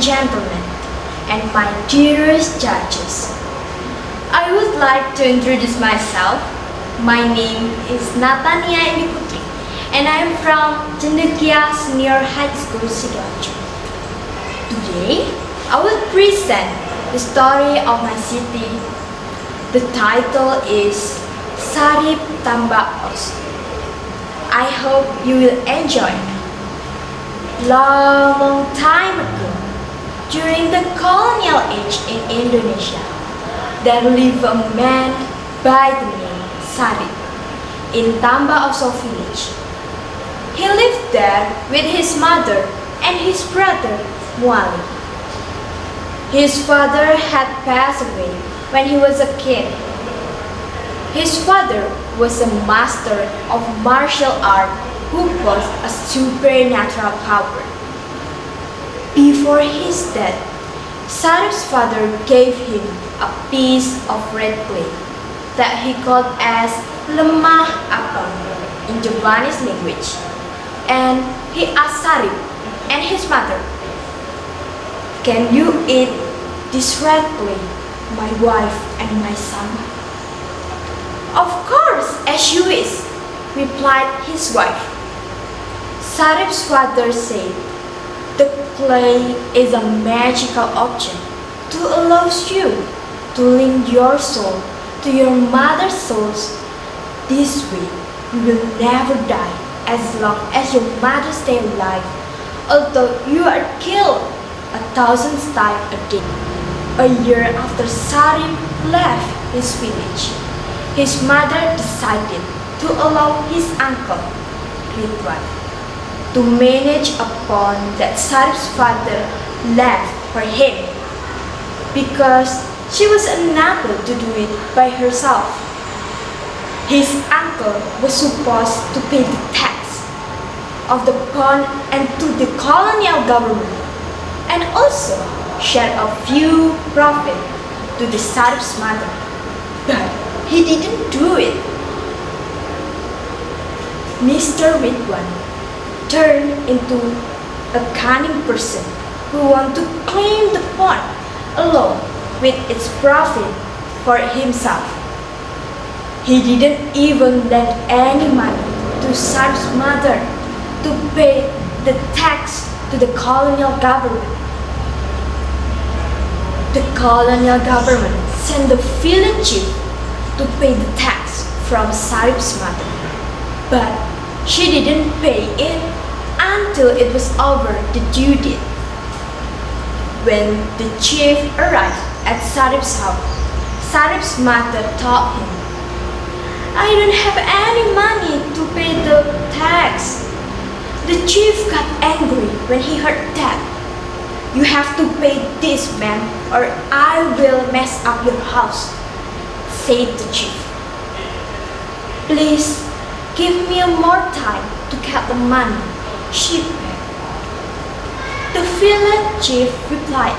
and gentlemen, and my dearest judges. I would like to introduce myself. My name is Nathania Indy Putri, and I am from Cendekia Sidoarjo. Today, I will present the story of my city. The title is Sarip Tambak Oso. I hope you will enjoy. Long time ago, during the colonial age in Indonesia, there lived a man by the name Sarip in Tambak Oso village. He lived there with his mother and his brother Muali. His father had passed away when he was a kid. His father was a master of martial art who possessed a supernatural power. Before his death, Sarip's father gave him a piece of red clay that he called as lemah apam in Javanese language, and he asked Sarip and his mother, "Can you eat this red clay, my wife and my son?" "Of course, as you wish," replied his wife. Sarip's father said, "The clay is a magical object to allow you to link your soul to your mother's souls. This way, you will never die as long as your mother stays alive, although you are killed 1,000 times a day." A year after Sarip left his village, his mother decided to allow his uncle, Ridwan, to manage a pond that Sarip's father left for him because she was unable to do it by herself. His uncle was supposed to pay the tax of the pond and to the colonial government, and also share a few profit to the Sarip's mother, but he didn't do it. Mr. Ridwan turned into a cunning person who wanted to claim the pond along with its profit for himself. He didn't even lend any money to Sarip's mother to pay the tax to the colonial government. The colonial government sent the village chief to pay the tax from Sarip's mother, but she didn't pay it until it was over the due date. When the chief arrived at Sarip's house, Sarip's mother told him, "I don't have any money to pay the tax." The chief got angry when he heard that. "You have to pay this, man, or I will mess up your house," said the chief. "Please give me more time to get the money," she begged. The village chief replied,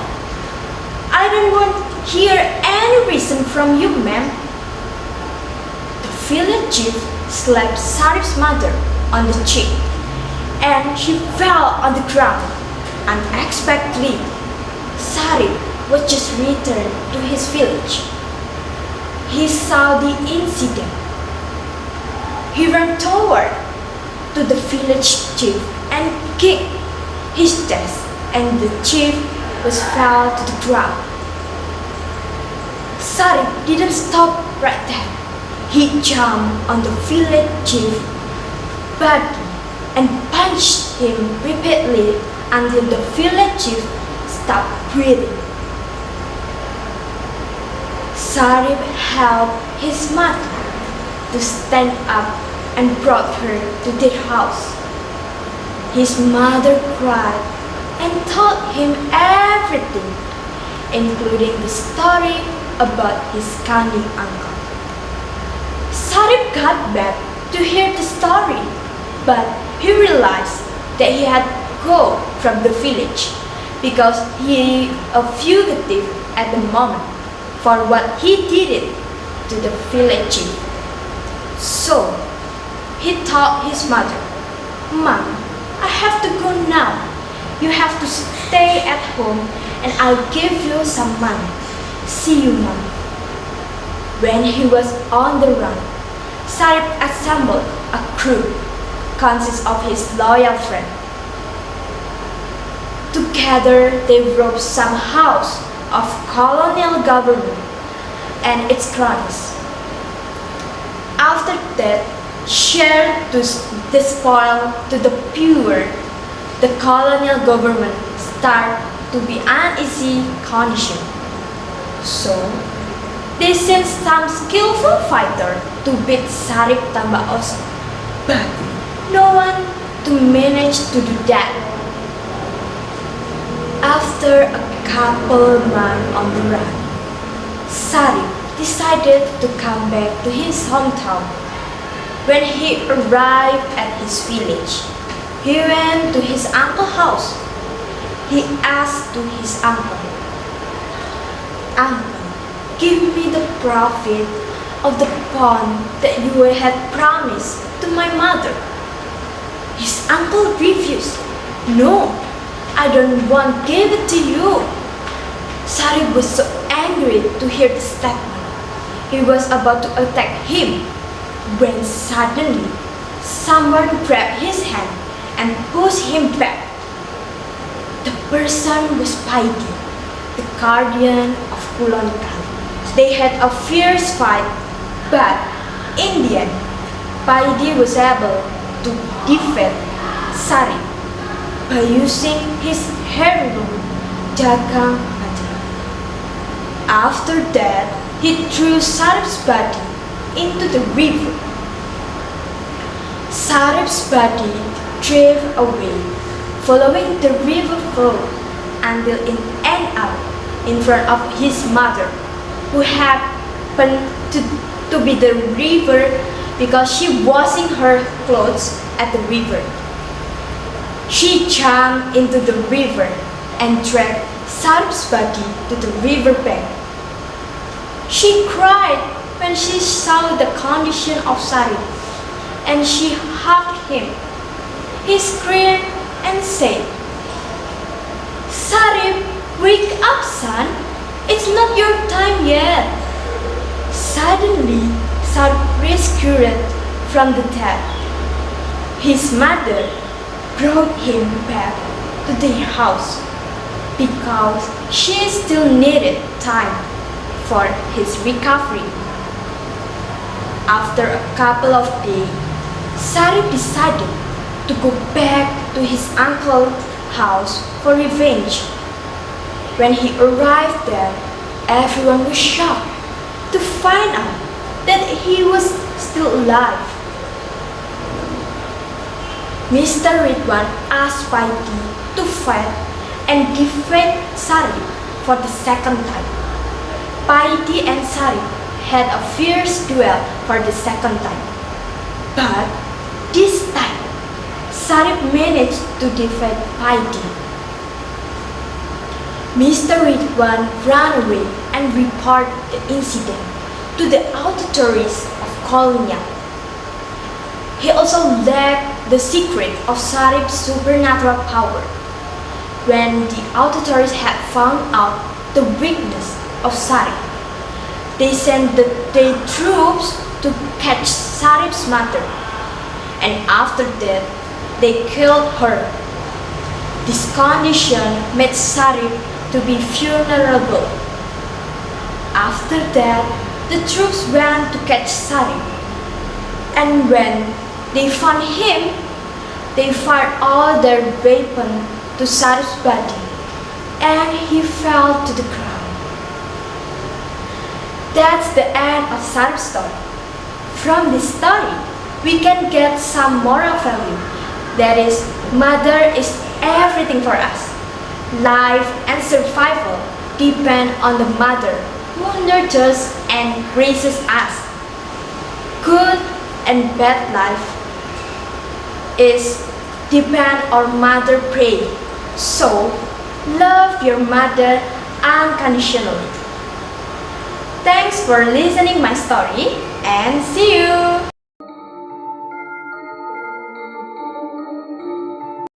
"I don't want to hear any reason from you, ma'am." The village chief slapped Sarip's mother on the cheek, and she fell on the ground. Unexpectedly, Sarip was just returned to his village. He saw the incident. He ran toward to the village chief and kicked his desk, and the chief was fell to the ground. Sarip didn't stop right there. He jumped on the village chief body and punched him repeatedly until the village chief stopped breathing. Sarip helped his mother to stand up and brought her to their house. His mother cried and told him everything, including the story about his cunning uncle. Sarip got back to hear the story, but he realized that he had to go from the village because he a fugitive at the moment for what he did it to the village chief. So he told his mother, "Mom, I have to go now. You have to stay at home and I'll give you some money. See you, Mom. When he was on the run, Sarip assembled a crew consist of his loyal friend. Together they robbed some house of colonial government and its cronies. After that, shared the spoil to the poor, the colonial government started to be uneasy condition. So, they sent some skillful fighter to beat Sarip Tambak Oso, but no one to manage to do that. After a couple months on the run, Sarip decided to come back to his hometown. When he arrived at his village, he went to his uncle's house. He asked to his uncle, "Uncle, give me the profit of the pond that you had promised to my mother." His uncle refused. "No, I don't want to give it to you." Sarip was so angry to hear the statement. He was about to attack him when suddenly someone grabbed his hand and pushed him back. The person was Paidi, the guardian of Colonial. They had a fierce fight, but in the end, Paidi was able to defeat Sarip by using his heirloom jagang mati. After that, he threw Sarip's body into the river. Sarip's body drove away, following the river flow until it ended up in front of his mother, who happened to be the river because she washing her clothes at the river. She jumped into the river and dragged Sarip's body to the river bank. She cried when she saw the condition of Sarip, and she hugged him. He screamed and said, "Sarip, wake up, son. It's not your time yet." Suddenly, Sarip rescued from the death. His mother brought him back to their house because she still needed time for his recovery. After a couple of days, Sarip decided to go back to his uncle's house for revenge. When he arrived there, everyone was shocked to find out that he was still alive. Mr. Ridwan asked Paidi to fight and defeat Sarip for the second time. Paidi and Sarip had a fierce duel for the second time. But this time, Sarip managed to defeat Paidi. Mr. Ridwan ran away and reported the incident to the authorities of Colonial. He also leaked the secret of Sarip's supernatural power. When the authorities had found out the weakness of Sarip, they sent their troops to catch Sarip's mother, and after that, they killed her. This condition made Sarip to be vulnerable. After that, the troops went to catch Sarip, and when they found him, they fired all their weapons to Sarip's body, and he fell to the ground. That's the end of Sarip's story. From this story, we can get some moral value. That is, mother is everything for us. Life and survival depend on the mother who nurtures and raises us. Good and bad life is depend on mother pray. So, love your mother unconditionally. Thanks for listening my story and see you!